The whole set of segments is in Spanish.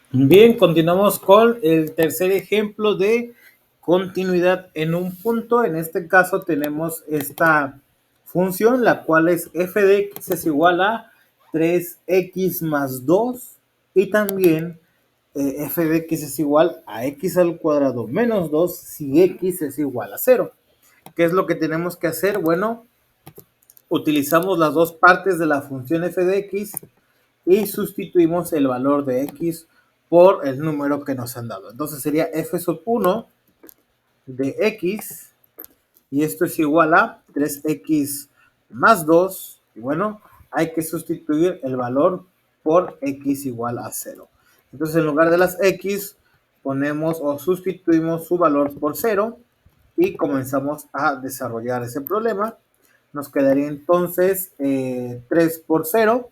Bien, continuamos con el tercer ejemplo de continuidad en un punto. En este caso tenemos esta función, la cual es f de x es igual a 3x más 2 y también f de x es igual a x al cuadrado menos 2 si x es igual a 0. ¿Qué es lo que tenemos que hacer? Bueno, utilizamos las dos partes de la función f de x y sustituimos el valor de x por el número que nos han dado. Entonces sería f sub 1 de x y esto es igual a 3x más 2. Y bueno, hay que sustituir el valor por x igual a 0. Entonces en lugar de las x ponemos o sustituimos su valor por 0 y comenzamos a desarrollar ese problema. Nos quedaría entonces 3 por 0,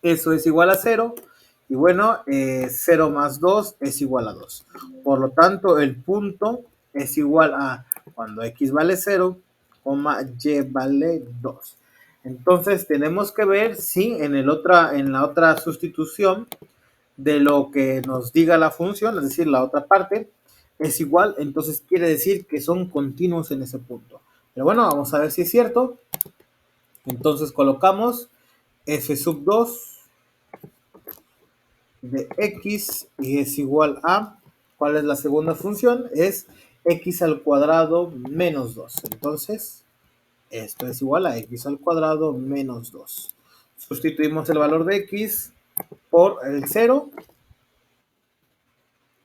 eso es igual a 0. Y bueno, 0 más 2 es igual a 2. Por lo tanto, el punto es igual a cuando x vale 0, y vale 2. Entonces, tenemos que ver si en la otra sustitución de lo que nos diga la función, es decir, la otra parte, es igual. Entonces, quiere decir que son continuos en ese punto. Pero bueno, vamos a ver si es cierto. Entonces, colocamos f sub 2 de x y es igual a, ¿cuál es la segunda función? Es x al cuadrado menos 2. Entonces, esto es igual a x al cuadrado menos 2. Sustituimos el valor de x por el 0.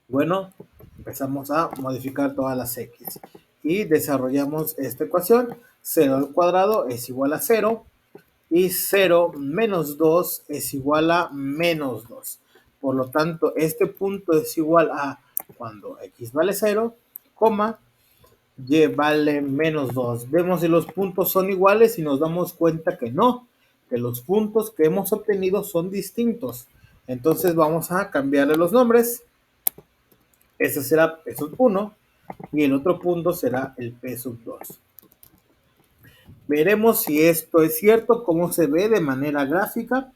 Bueno, empezamos a modificar todas las x y desarrollamos esta ecuación. 0 al cuadrado es igual a 0. Y 0 menos 2 es igual a menos 2. Por lo tanto, este punto es igual a cuando x vale 0, y vale menos 2. Vemos si los puntos son iguales y nos damos cuenta que no, que los puntos que hemos obtenido son distintos. Entonces vamos a cambiarle los nombres. Este será P sub 1 y el otro punto será el P sub 2. Veremos si esto es cierto, cómo se ve de manera gráfica.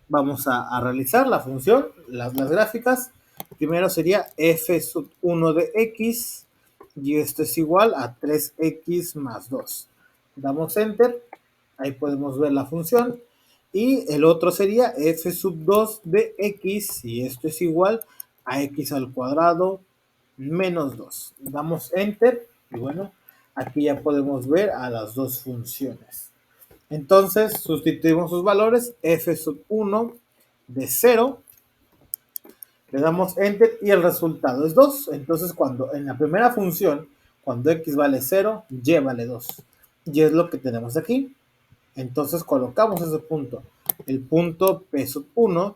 Vamos a realizar la función, las gráficas. Primero sería f sub 1 de x y esto es igual a 3x más 2. Damos enter, ahí podemos ver la función. Y el otro sería f sub 2 de x y esto es igual a x al cuadrado menos 2. Damos enter y bueno, aquí ya podemos ver a las dos funciones. Entonces sustituimos sus valores, f sub 1 de 0, le damos enter y el resultado es 2. Entonces cuando en la primera función, cuando x vale 0, y vale 2. Y es lo que tenemos aquí. Entonces colocamos ese punto. El punto p sub 1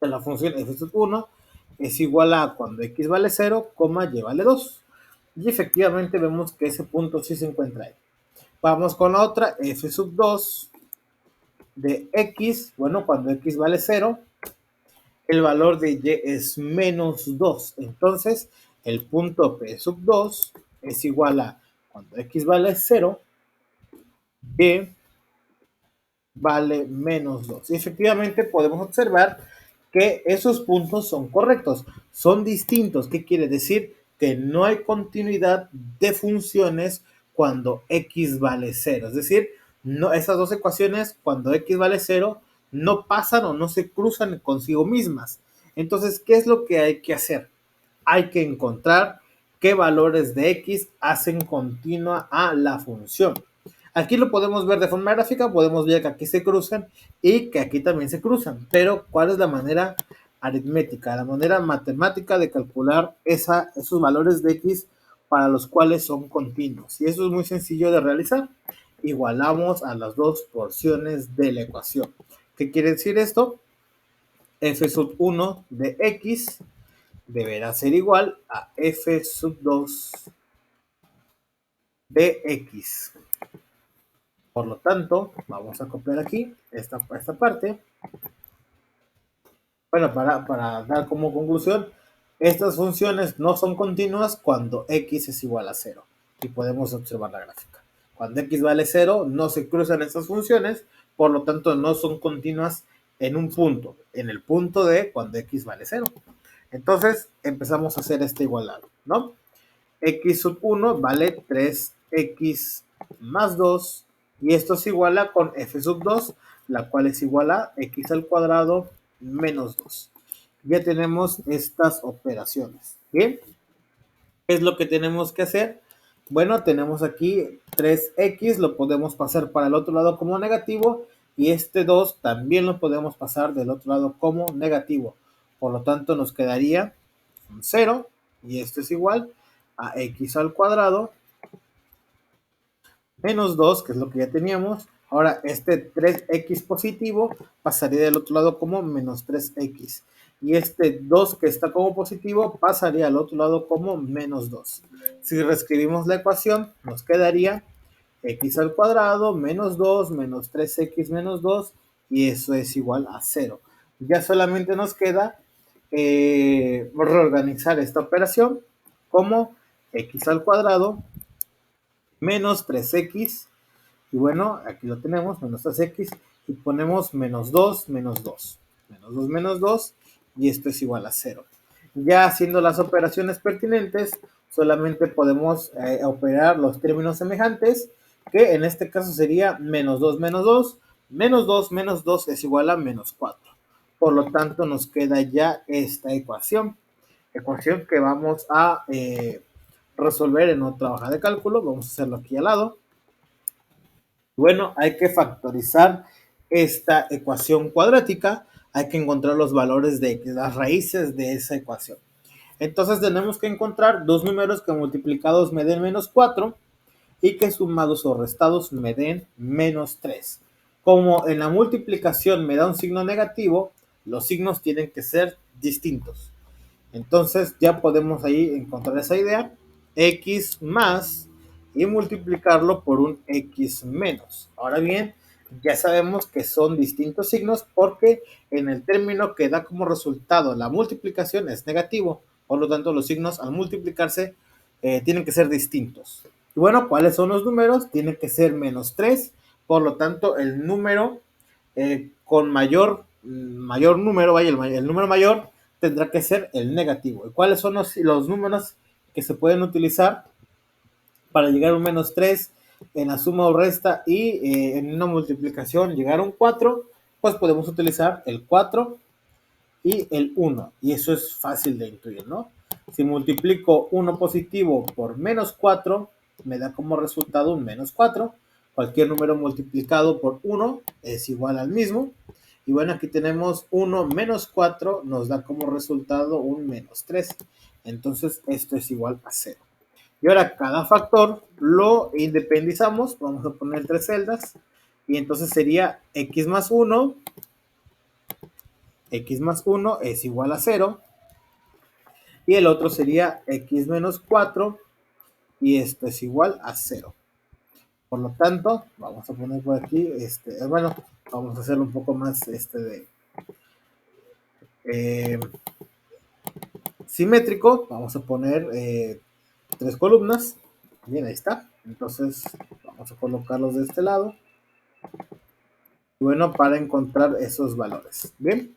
de la función f sub 1 es igual a cuando x vale 0, y vale 2. Y efectivamente vemos que ese punto sí se encuentra ahí. Vamos con la otra, f sub 2 de x, bueno, cuando x vale 0, el valor de y es menos 2. Entonces, el punto P sub 2 es igual a, cuando x vale 0, y vale menos 2. Y efectivamente podemos observar que esos puntos son correctos, son distintos. ¿Qué quiere decir? Que no hay continuidad de funciones cuando x vale 0. Es decir, no, esas dos ecuaciones, cuando x vale 0, no pasan o no se cruzan consigo mismas. Entonces, ¿qué es lo que hay que hacer? Hay que encontrar qué valores de x hacen continua a la función. Aquí lo podemos ver de forma gráfica, podemos ver que aquí se cruzan y que aquí también se cruzan, pero ¿cuál es la manera aritmética, la manera matemática de calcular esos valores de x para los cuales son continuos? Y eso es muy sencillo de realizar. Igualamos a las dos porciones de la ecuación. ¿Qué quiere decir esto? F sub 1 de x deberá ser igual a f sub 2 de x. Por lo tanto, vamos a copiar aquí esta parte. Bueno, para dar como conclusión, estas funciones no son continuas cuando x es igual a 0. Y podemos observar la gráfica. Cuando x vale 0, no se cruzan estas funciones, por lo tanto no son continuas en un punto, en el punto D cuando x vale 0. Entonces empezamos a hacer este igualado, ¿no? X sub 1 vale 3x más 2 y esto se iguala con f sub 2, la cual es igual a x al cuadrado menos 2. Ya tenemos estas operaciones, ¿bien? ¿Qué es lo que tenemos que hacer? Bueno, tenemos aquí 3x, lo podemos pasar para el otro lado como negativo y este 2 también lo podemos pasar del otro lado como negativo. Por lo tanto, nos quedaría un 0 y esto es igual a x al cuadrado menos 2, que es lo que ya teníamos. Ahora, este 3x positivo pasaría del otro lado como menos 3x. Y este 2 que está como positivo pasaría al otro lado como menos 2. Si reescribimos la ecuación, nos quedaría x al cuadrado menos 2 menos 3x menos 2 y eso es igual a 0. Ya solamente nos queda reorganizar esta operación como x al cuadrado menos 3x y bueno, aquí lo tenemos, menos 3x y ponemos menos 2 menos 2 menos 2 menos 2 y esto es igual a 0. Ya haciendo las operaciones pertinentes, solamente podemos operar los términos semejantes, que en este caso sería menos 2 menos 2 menos 2 menos 2 es igual a menos 4. Por lo tanto, nos queda ya esta ecuación que vamos a resolver en otra hoja de cálculo. Vamos a hacerlo aquí al lado. Bueno, hay que factorizar esta ecuación cuadrática, hay que encontrar los valores de las raíces de esa ecuación. Entonces tenemos que encontrar dos números que multiplicados me den menos 4 y que sumados o restados me den menos 3. Como en la multiplicación me da un signo negativo, los signos tienen que ser distintos. Entonces ya podemos ahí encontrar esa idea, x más y multiplicarlo por un x menos. Ahora bien, ya sabemos que son distintos signos porque en el término que da como resultado la multiplicación es negativo. Por lo tanto, los signos al multiplicarse tienen que ser distintos. Y bueno, ¿cuáles son los números? Tienen que ser menos 3. Por lo tanto, el número con mayor número, vaya, el número mayor tendrá que ser el negativo. ¿Y cuáles son los números que se pueden utilizar para llegar a un menos 3 en la suma o resta y en una multiplicación llegar a un 4? Pues podemos utilizar el 4 y el 1. Y eso es fácil de intuir, ¿no? Si multiplico 1 positivo por menos 4, me da como resultado un menos 4. Cualquier número multiplicado por 1 es igual al mismo. Y bueno, aquí tenemos 1 menos 4, nos da como resultado un menos 3. Entonces, esto es igual a 0. Y ahora cada factor lo independizamos. Vamos a poner 3 celdas. Y entonces sería x más 1. X más 1 es igual a 0. Y el otro sería x menos 4. Y esto es igual a 0. Por lo tanto, vamos a poner por aquí, bueno, vamos a hacerlo un poco más simétrico. Vamos a poner 3 columnas. Bien, ahí está. Entonces, vamos a colocarlos de este lado. Y bueno, para encontrar esos valores. Bien.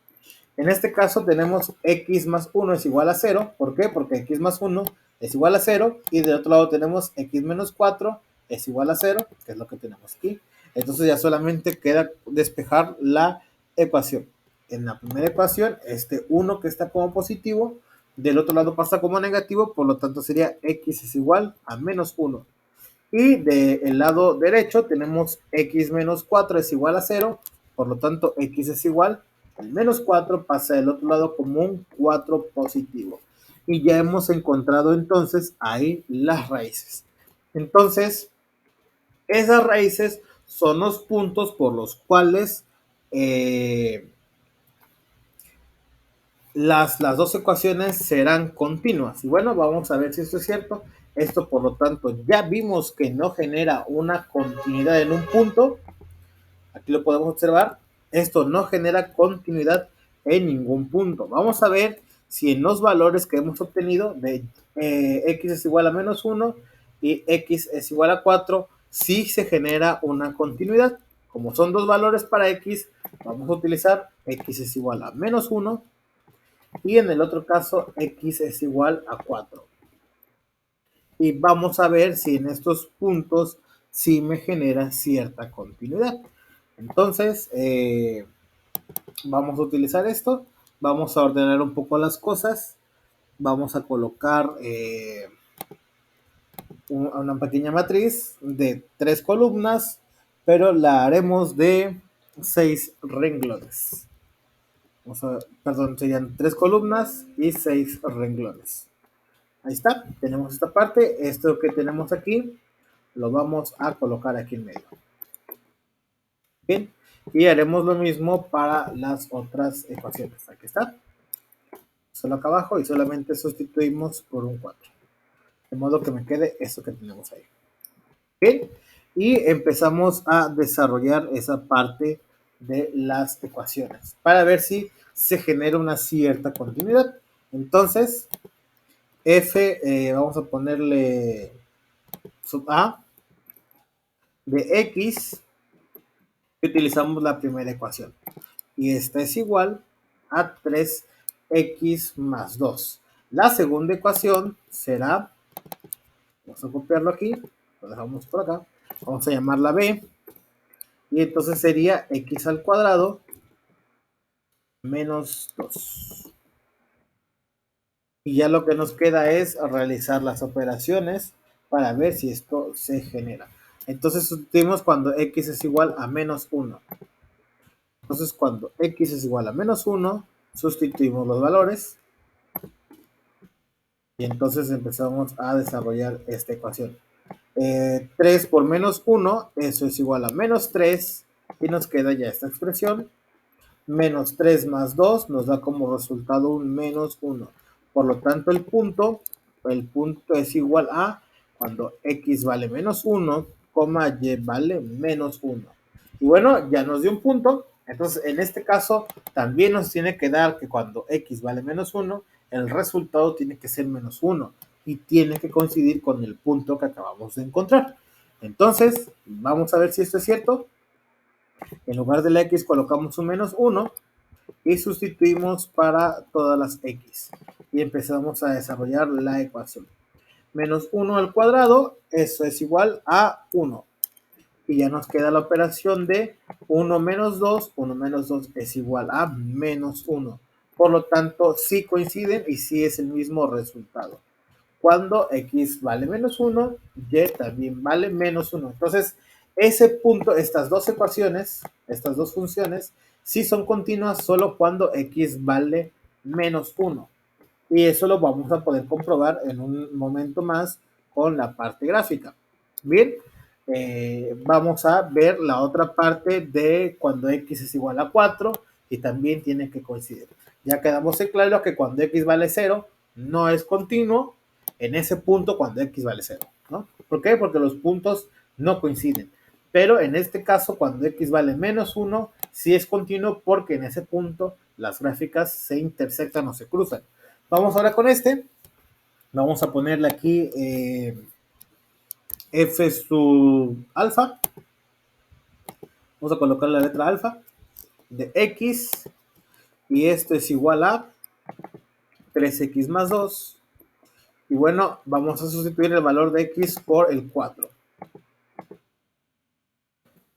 En este caso tenemos x más 1 es igual a 0. ¿Por qué? Porque x más 1 es igual a 0. Y del otro lado tenemos x menos 4 es igual a 0, que es lo que tenemos aquí. Entonces ya solamente queda despejar la ecuación. En la primera ecuación, este 1 que está como positivo, del otro lado pasa como negativo, por lo tanto sería x es igual a menos 1. Y del lado derecho tenemos x menos 4 es igual a 0, por lo tanto x es igual, el menos 4 pasa del otro lado como un 4 positivo. Y ya hemos encontrado entonces ahí las raíces. Entonces, esas raíces son los puntos por los cuales las dos ecuaciones serán continuas. Y bueno, vamos a ver si esto es cierto. Esto, por lo tanto, ya vimos que no genera una continuidad en un punto. Aquí lo podemos observar. Esto no genera continuidad en ningún punto. Vamos a ver si en los valores que hemos obtenido de x es igual a menos 1 y x es igual a 4, sí se genera una continuidad. como son dos valores para x, vamos a utilizar x es igual a menos 1 y en el otro caso x es igual a 4. Y vamos a ver si en estos puntos sí me genera cierta continuidad. Entonces, vamos a utilizar esto, vamos a ordenar un poco las cosas, vamos a colocar una pequeña matriz de 3 columnas, pero la haremos de 6 renglones. Perdón, serían 3 columnas y 6 renglones. Ahí está, tenemos esta parte, esto que tenemos aquí lo vamos a colocar aquí en medio. Bien, y haremos lo mismo para las otras ecuaciones. Aquí está, solo acá abajo y solamente sustituimos por un 4. De modo que me quede esto que tenemos ahí. Bien, y empezamos a desarrollar esa parte de las ecuaciones para ver si se genera una cierta continuidad. Entonces, f, vamos a ponerle sub a de x, utilizamos la primera ecuación. Y esta es igual a 3x más 2. La segunda ecuación será, vamos a copiarlo aquí, lo dejamos por acá, vamos a llamarla b, y entonces sería x al cuadrado menos 2. Y ya lo que nos queda es realizar las operaciones para ver si esto se genera. Entonces sustituimos cuando x es igual a menos 1. Entonces cuando x es igual a menos 1, sustituimos los valores. Y entonces empezamos a desarrollar esta ecuación. 3 por menos 1, eso es igual a menos 3. Y nos queda ya esta expresión. Menos 3 más 2 nos da como resultado un menos 1. Por lo tanto, el punto es igual a cuando x vale menos 1, y vale menos 1. Y bueno, ya nos dio un punto. Entonces, en este caso, también nos tiene que dar que cuando x vale menos 1, el resultado tiene que ser menos 1 y tiene que coincidir con el punto que acabamos de encontrar. Entonces, vamos a ver si esto es cierto. En lugar de la x colocamos un menos 1 y sustituimos para todas las x. Y empezamos a desarrollar la ecuación. Menos 1 al cuadrado, eso es igual a 1. Y ya nos queda la operación de 1 menos 2. 1 menos 2 es igual a menos 1. Por lo tanto, sí coinciden y sí es el mismo resultado. Cuando x vale menos 1, y también vale menos 1. Entonces, ese punto, estas dos ecuaciones, estas dos funciones, sí son continuas solo cuando x vale menos 1. Y eso lo vamos a poder comprobar en un momento más con la parte gráfica. Bien, vamos a ver la otra parte de cuando x es igual a 4 y también tiene que coincidir. Ya quedamos en claro que cuando x vale 0 no es continuo en ese punto cuando x vale 0, ¿no? ¿Por qué? Porque los puntos no coinciden. Pero en este caso, cuando x vale menos 1, sí es continuo porque en ese punto las gráficas se intersectan o se cruzan. Vamos ahora con este. Vamos a ponerle aquí f sub alfa. Vamos a colocar la letra alfa de x. Y esto es igual a 3x más 2. Y bueno, vamos a sustituir el valor de x por el 4.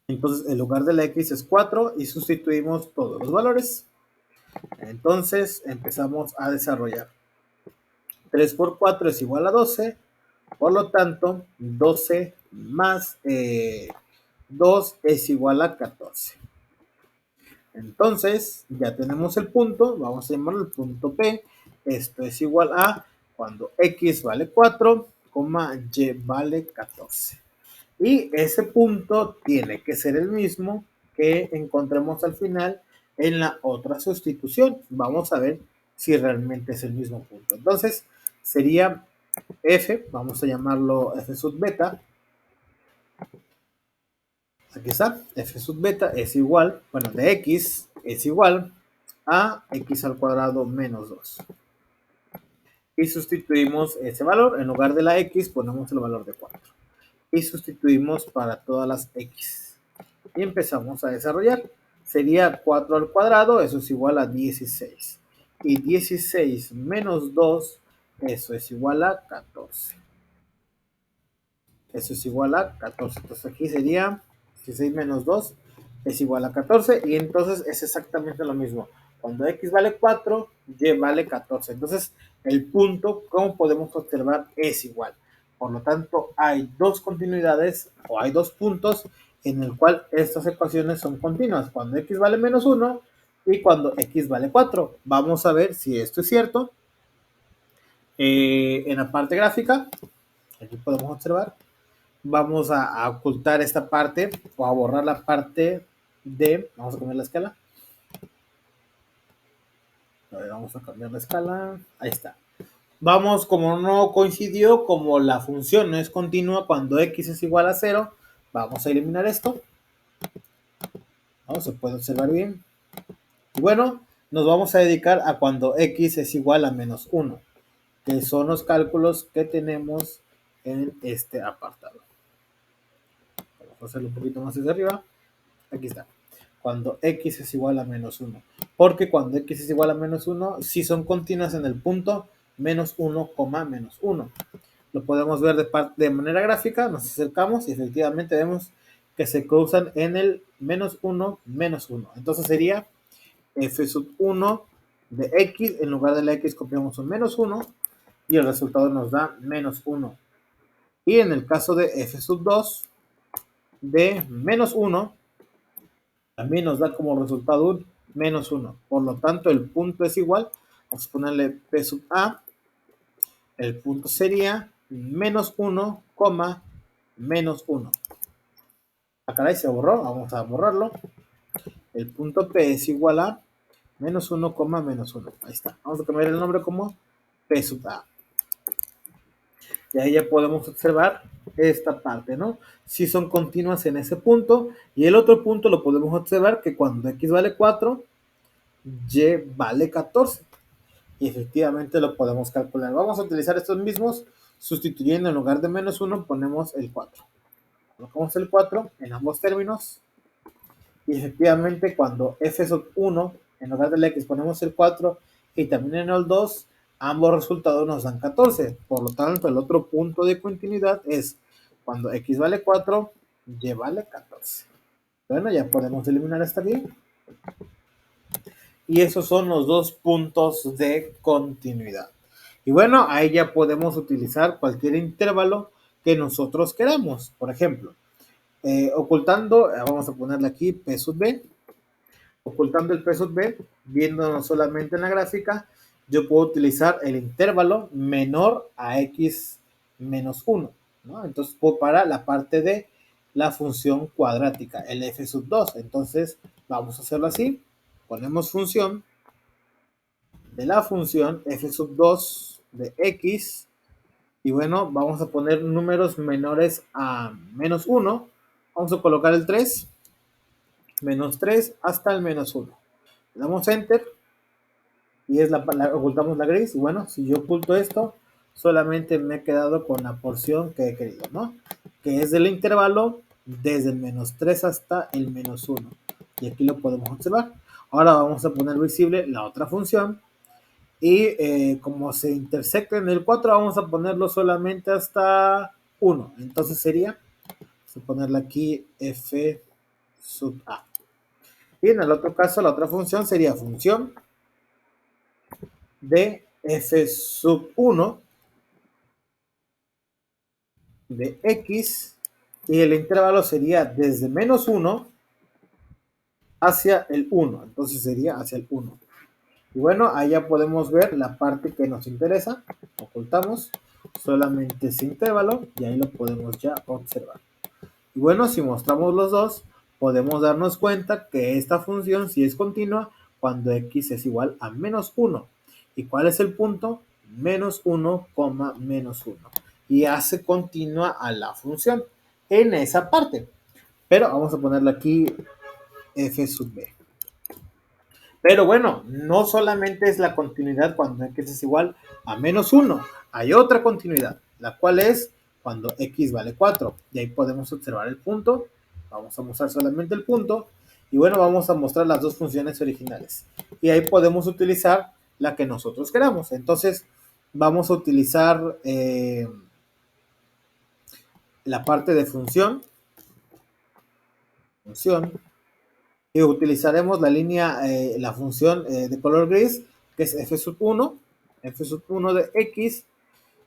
Entonces, en lugar de la x es 4 y sustituimos todos los valores. Entonces, empezamos a desarrollar. 3 por 4 es igual a 12. Por lo tanto, 12 más 2 es igual a 14. Entonces, ya tenemos el punto. Vamos a llamarlo el punto P. Esto es igual a cuando x vale 4, y vale 14. Y ese punto tiene que ser el mismo que encontremos al final en la otra sustitución. Vamos a ver si realmente es el mismo punto. Entonces, sería f, vamos a llamarlo f sub beta. Aquí está, f sub beta es igual, bueno, de x es igual a x al cuadrado menos 2. Y sustituimos ese valor, en lugar de la x ponemos el valor de 4. Y sustituimos para todas las x. y empezamos a desarrollar. Sería 4 al cuadrado, eso es igual a 16. Y 16 menos 2, eso es igual a 14. Eso es igual a 14. Entonces aquí sería 16 menos 2 es igual a 14. Y entonces es exactamente lo mismo. Cuando x vale 4, y vale 14. Entonces el punto, como podemos observar, es igual. Por lo tanto, hay dos continuidades o hay dos puntos en el cual estas ecuaciones son continuas. Cuando x vale menos 1 y cuando x vale 4. Vamos a ver si esto es cierto. En la parte gráfica, aquí podemos observar, vamos a ocultar esta parte o a borrar la parte de, vamos a cambiar la escala. A ver, vamos a cambiar la escala. Ahí está. Vamos, como no coincidió, como la función no es continua cuando x es igual a 0, vamos a eliminar esto. ¿No? Se puede observar bien. Y bueno, nos vamos a dedicar a cuando x es igual a menos 1, que son los cálculos que tenemos en este apartado. Vamos a hacerlo un poquito más hacia arriba. Aquí está. Cuando x es igual a menos 1. Porque cuando x es igual a menos 1, si son continuas en el punto menos 1, menos 1. Lo podemos ver de manera gráfica, nos acercamos y efectivamente vemos que se cruzan en el menos 1, menos 1. Entonces sería f sub 1 de x, en lugar de la x copiamos un menos 1 y el resultado nos da menos 1. Y en el caso de f sub 2 de menos 1, también nos da como resultado un menos 1. Por lo tanto, el punto es igual. Vamos a ponerle p sub a. El punto sería menos 1, menos 1. Ah, caray, se borró. Vamos a borrarlo. El punto p es igual a menos 1, menos 1. Ahí está. Vamos a cambiar el nombre como p sub a. Y ahí ya podemos observar esta parte, ¿no? Si son continuas en ese punto. Y el otro punto lo podemos observar que cuando x vale 4, y vale 14. Y efectivamente lo podemos calcular. Vamos a utilizar estos mismos, sustituyendo en lugar de menos 1, ponemos el 4. Colocamos el 4 en ambos términos. Y efectivamente cuando f sub 1, en lugar del x ponemos el 4 y también en el 2, ambos resultados nos dan 14. Por lo tanto, el otro punto de continuidad es cuando x vale 4, y vale 14. Bueno, ya podemos eliminar hasta aquí. Y esos son los dos puntos de continuidad. Y bueno, ahí ya podemos utilizar cualquier intervalo que nosotros queramos. Por ejemplo, ocultando, vamos a ponerle aquí P sub B. Ocultando el P sub B, viéndonos solamente en la gráfica, yo puedo utilizar el intervalo menor a x menos 1. ¿No? Entonces, para la parte de la función cuadrática, el f sub 2. Entonces, vamos a hacerlo así. Ponemos función de la función f sub 2 de x. Y bueno, vamos a poner números menores a menos 1. Vamos a colocar el 3, menos 3 hasta el menos 1. Le damos enter y ocultamos la gris. Y bueno, si yo oculto esto, solamente me he quedado con la porción que he querido, ¿no? Que es del intervalo desde el menos 3 hasta el menos 1. Y aquí lo podemos observar. Ahora vamos a poner visible la otra función. Y como se intersecta en el 4, vamos a ponerlo solamente hasta 1. Entonces sería, vamos a ponerle aquí f sub a. Y en el otro caso, la otra función sería función de f sub 1 de x. Y el intervalo sería desde menos 1 hacia el 1. Entonces sería hacia el 1. Y bueno, ahí ya podemos ver la parte que nos interesa. Ocultamos solamente ese intervalo y ahí lo podemos ya observar. Y bueno, si mostramos los dos, podemos darnos cuenta que esta función sí es continua cuando x es igual a menos 1. ¿Y cuál es el punto? Menos 1, menos 1. Y hace continua a la función en esa parte. Pero vamos a ponerle aquí f sub b. Pero bueno, no solamente es la continuidad cuando x es igual a menos 1. Hay otra continuidad, la cual es cuando x vale 4. Y ahí podemos observar el punto. Vamos a mostrar solamente el punto. Y bueno, vamos a mostrar las dos funciones originales. Y ahí podemos utilizar la que nosotros queramos. Entonces, vamos a utilizar la parte de función. Y utilizaremos la línea, la función de color gris, que es f sub 1, f sub 1 de x,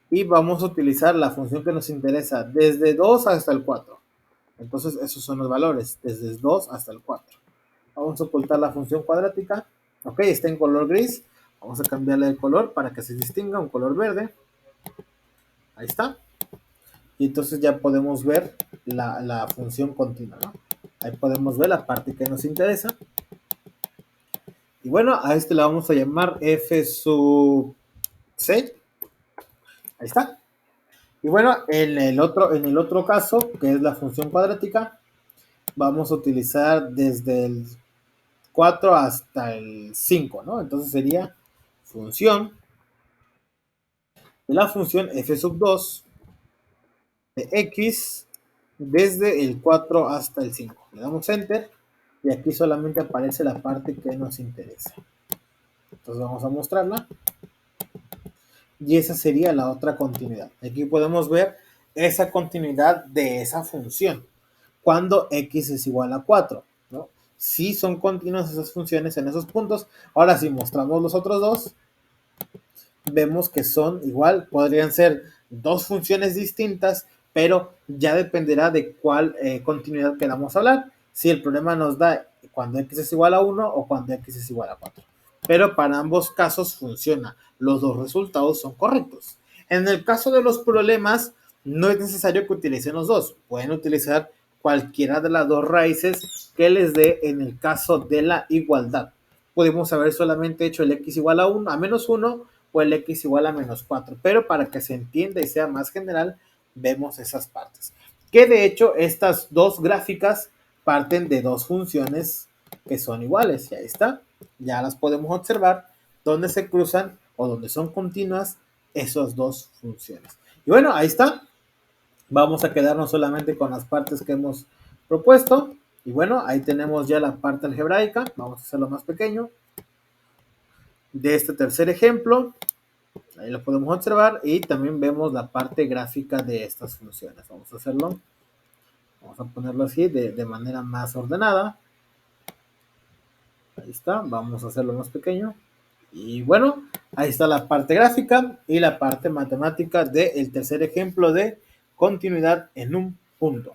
y vamos a utilizar la función que nos interesa desde 2 hasta el 4. Entonces, esos son los valores, desde 2 hasta el 4. Vamos a ocultar la función cuadrática. Ok, está en color gris. Vamos a cambiarle el color para que se distinga, un color verde. Ahí está. Y entonces ya podemos ver la función continua, ¿no? Ahí podemos ver la parte que nos interesa. Y bueno, a este le vamos a llamar f sub c. Ahí está. Y bueno, en el otro caso, que es la función cuadrática, vamos a utilizar desde el 4 hasta el 5, ¿no? Entonces sería función de la función f sub 2 de x desde el 4 hasta el 5. Le damos enter y aquí solamente aparece la parte que nos interesa. Entonces vamos a mostrarla. Y esa sería la otra continuidad. Aquí podemos ver esa continuidad de esa función cuando x es igual a 4, ¿no? Si son continuas esas funciones en esos puntos. Ahora si mostramos los otros dos, vemos que son igual, podrían ser dos funciones distintas, pero ya dependerá de cuál continuidad queramos hablar. Si el problema nos da cuando x es igual a 1 o cuando x es igual a 4. Pero para ambos casos funciona. Los dos resultados son correctos. En el caso de los problemas, no es necesario que utilicen los dos. Pueden utilizar cualquiera de las dos raíces que les dé en el caso de la igualdad. Podemos haber solamente hecho el x igual a 1, a menos 1 o el x igual a menos 4. Pero para que se entienda y sea más general, vemos esas partes. Que de hecho estas dos gráficas parten de dos funciones que son iguales. Y ahí está. Ya las podemos observar donde se cruzan o donde son continuas esas dos funciones. Y bueno, ahí está. Vamos a quedarnos solamente con las partes que hemos propuesto. Y bueno, ahí tenemos ya la parte algebraica. Vamos a hacerlo más pequeño. De este tercer ejemplo, ahí lo podemos observar. Y también vemos la parte gráfica de estas funciones. Vamos a hacerlo. Vamos a ponerlo así de manera más ordenada. Ahí está. Vamos a hacerlo más pequeño. Y bueno, ahí está la parte gráfica y la parte matemática del tercer ejemplo de continuidad en un punto.